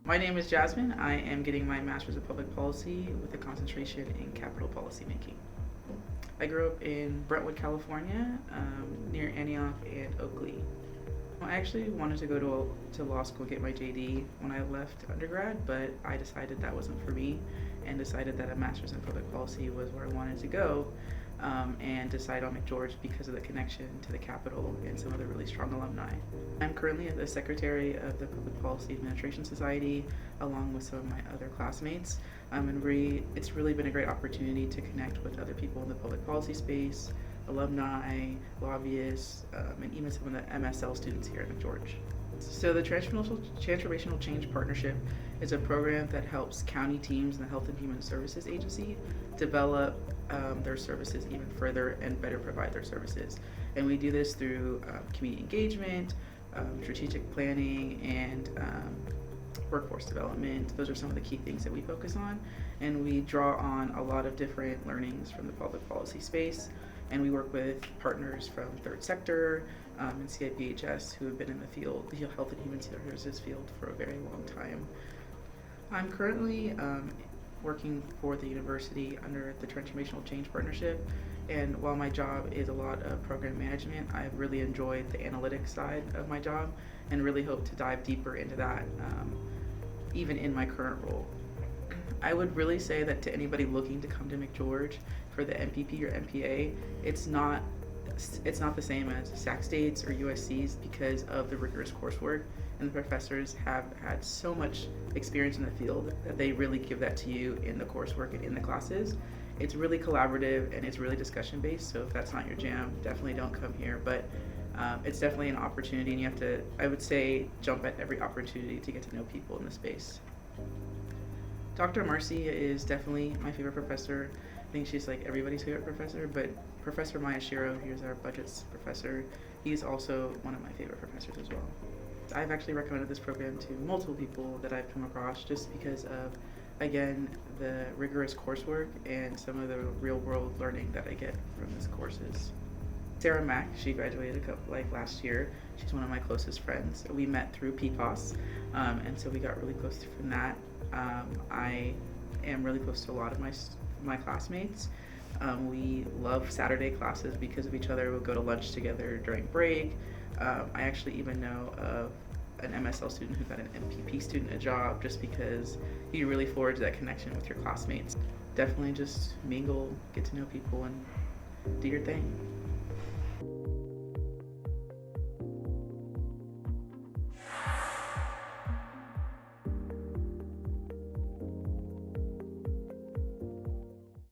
My name is Jasmin. I am getting my Master's of Public Policy with a concentration in Capital Policymaking. I grew up in Brentwood, California, near Antioch and Oakley. I actually wanted to go to law school, get my JD when I left undergrad, but I decided that wasn't for me and decided that a Master's in Public Policy was where I wanted to go, and decided on McGeorge because of the connection to the Capitol and some of the really strong alumni. I'm currently the secretary of the Public Policy Administration Society along with some of my other classmates, and it's really been a great opportunity to connect with other people in the public policy space, alumni, lobbyists, and even some of the MSL students here at McGeorge. So the Transformational Change Partnership is a program that helps county teams and the Health and Human Services Agency develop their services even further and better provide their services. And we do this through community engagement, strategic planning, and workforce development. Those are some of the key things that we focus on. And we draw on a lot of different learnings from the public policy space. And we work with partners from third sector and CIPHS who have been in the field, the Health and Human Services field, for a very long time. I'm currently working for the university under the Transformational Change Partnership, and while my job is a lot of program management, I've really enjoyed the analytics side of my job and really hope to dive deeper into that even in my current role. I would really say that to anybody looking to come to McGeorge for the MPP or MPA, it's not the same as Sac States or USC's because of the rigorous coursework, and the professors have had so much experience in the field that they really give that to you in the coursework and in the classes. It's really collaborative and it's really discussion based, so if that's not your jam, definitely don't come here, but it's definitely an opportunity, and you have to, I would say, jump at every opportunity to get to know people in the space. Dr. Marcy is definitely my favorite professor. I think she's like everybody's favorite professor, but Professor Miyashiro, he's our budgets professor, he's also one of my favorite professors as well. I've actually recommended this program to multiple people that I've come across just because of, again, the rigorous coursework and some of the real world learning that I get from these courses. Sarah Mack, she graduated last year. She's one of my closest friends. We met through PPOS, and so we got really close from that. I am really close to a lot of my classmates. We love Saturday classes because of each other. We'll go to lunch together during break. I actually even know of an MSL student who got an MPP student a job just because you really forge that connection with your classmates. Definitely just mingle, get to know people, and do your thing.